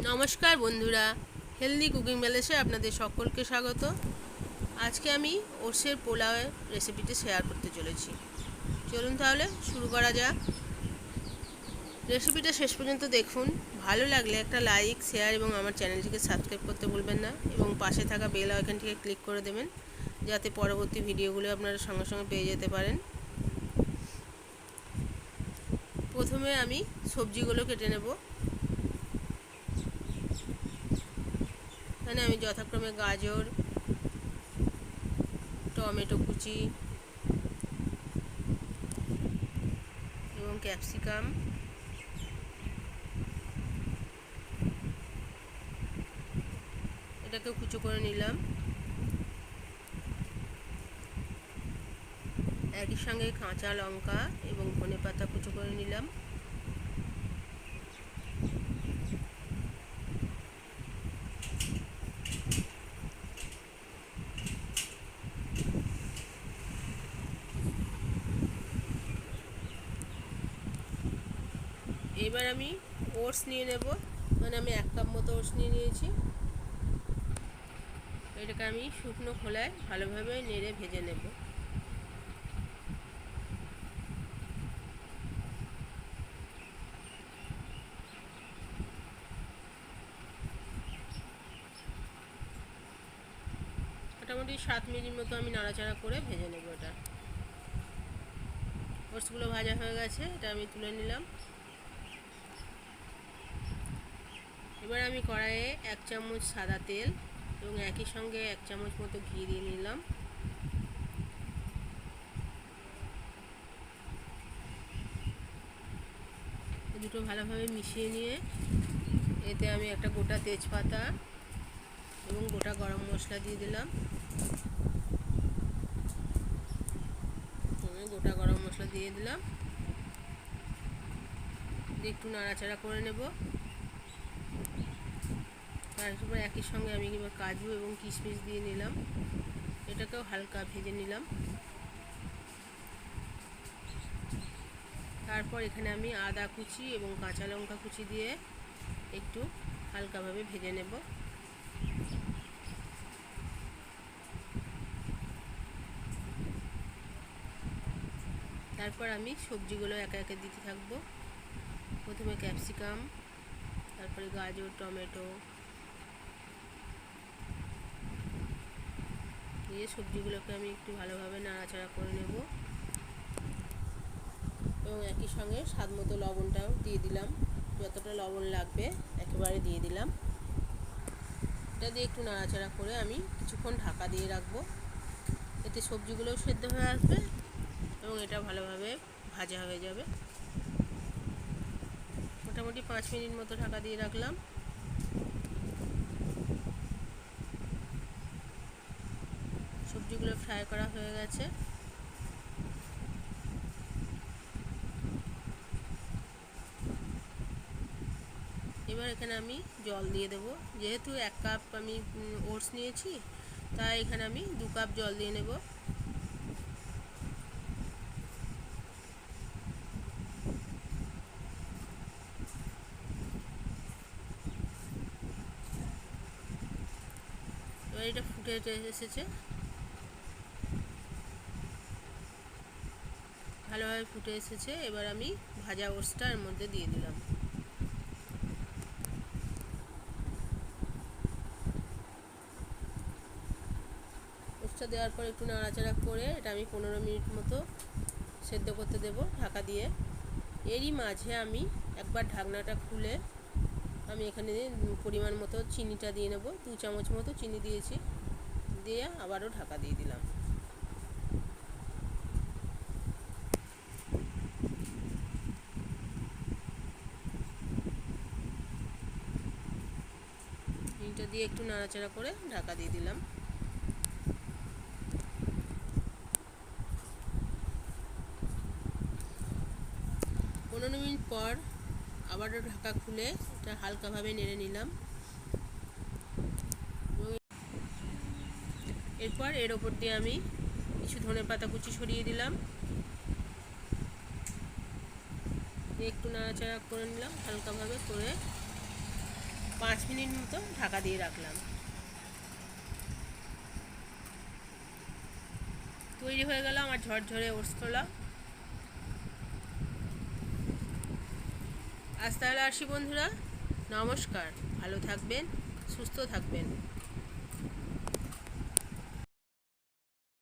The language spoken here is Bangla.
নমস্কার বন্ধুরা, হেলদি কুকিং ব্যালেন্সে আপনাদের সকলকে স্বাগত। আজকে আমি ওটসের পোলাওয়ের রেসিপিটি শেয়ার করতে চলেছি। চলুন তাহলে শুরু করা যাক। রেসিপিটা শেষ পর্যন্ত দেখুন। ভালো লাগলে একটা লাইক, শেয়ার এবং আমার চ্যানেলটিকে সাবস্ক্রাইব করতে ভুলবেন না, এবং পাশে থাকা বেল আইকনটিকে ক্লিক করে দেবেন যাতে পরবর্তী ভিডিওগুলো আপনারা সঙ্গে সঙ্গে পেয়ে যেতে পারেন। প্রথমে আমি সবজিগুলো কেটে নেব। এখানে আমি যথাক্রমে গাজর, টমেটো কুচি এবং ক্যাপসিকাম, এটাকে কুচো করে নিলাম। একই সঙ্গে কাঁচা লঙ্কা এবং ধনেপাতা কুচো করে নিলাম। এবার আমি ওটস নিয়ে নেব। মানে আমি 1 কাপ মতো ওটস নিয়ে নিয়েছি। এটাকে আমি শুকনো খোলায় ভালোভাবে নেড়ে ভেজে নেব। মোটামুটি 7 মিনিট মতো আমি নাড়াচাড়া করে ভেজে নেব। এটা ওটসগুলো ভাজা হয়ে গেছে, এটা আমি তুলে নিলাম। এবার আমি কড়াইয়ে 1 চামচ সাদা তেল এবং একই সঙ্গে 1 চামচ মতো ঘি দিয়ে নিলাম। দুটো ভালোভাবে মিশিয়ে নিয়ে এতে আমি একটা গোটা তেজপাতা এবং গোটা গরম মশলা দিয়ে দিলাম। গোটা গরম মশলা দিয়ে দিলাম, একটু নাড়াচাড়া করে নেব। তারপর একই সঙ্গে আমি কাজু এবং কিশমিশ দিয়ে নিলাম, এটাকেও হালকা ভেজে নিলাম। তারপর এখানে আমি আদা কুচি এবং কাঁচা লঙ্কা কুচি দিয়ে একটু হালকাভাবে ভেজে নেব। তারপর আমি সবজিগুলো একে একে দিতে থাকবো। প্রথমে ক্যাপসিকাম, তারপরে গাজর, টমেটো দিয়ে সবজিগুলোকে আমি একটু ভালোভাবে নাড়াচাড়া করে নেব, এবং একই সঙ্গে স্বাদ মতো লবণটাও দিয়ে দিলাম। যতটা লবণ লাগবে একেবারে দিয়ে দিলাম। এটা দিয়ে একটু নাড়াচাড়া করে আমি কিছুক্ষণ ঢাকা দিয়ে রাখবো। এতে সবজিগুলোও সেদ্ধ হয়ে আসবে এবং এটা ভালোভাবে ভাজা হয়ে যাবে। মোটামুটি 5 মিনিট মতো ঢাকা দিয়ে রাখলাম। সবজিগুলো ফ্রাই করা হয়ে গেছে। এবার এখানে আমি জল দিয়ে দেব। যেহেতু 1 কাপ আমি ওটস নিয়েছি, তাই এখানে আমি 2 কাপ জল দিয়ে নেব। এবার এটা ফুটে এসেছে, ভালোভাবে ফুটে এসেছে। এবার আমি ভাজা ওটসটা এর মধ্যে দিয়ে দিলাম। ওটসটা দেওয়ার পর একটু নাড়াচাড়া করে এটা আমি 15 মিনিট মতো সেদ্ধ করতে দেব ঢাকা দিয়ে। এরই মাঝে আমি একবার ঢাকনাটা খুলে আমি এখানে পরিমাণ মতো চিনিটা দিয়ে নেব। 2 চামচ মতো চিনি দিয়েছি, দিয়ে আবারও ঢাকা দিয়ে দিলাম। চিনিটা দিয়ে একটু নাড়াচাড়া করে ঢাকা দিয়ে দিলাম। পনেরো মিনিট পর আবারও ঢাকা খুলে এটা হালকাভাবে নেড়ে নিলাম। এরপর এর ওপর দিয়ে আমি কিছু ধনেপাতা কুচি ছড়িয়ে দিলাম, একটু নাড়াচাড়া করে নিলাম হালকাভাবে করে। 5 মিনিট মতো ঢাকা দিয়ে রাখলাম। তৈরি হয়ে গেল আমার ঝরঝরে ওটস পোলাও। আজ তাহলে আসি বন্ধুরা, নমস্কার, ভালো থাকবেন, সুস্থ থাকবেন।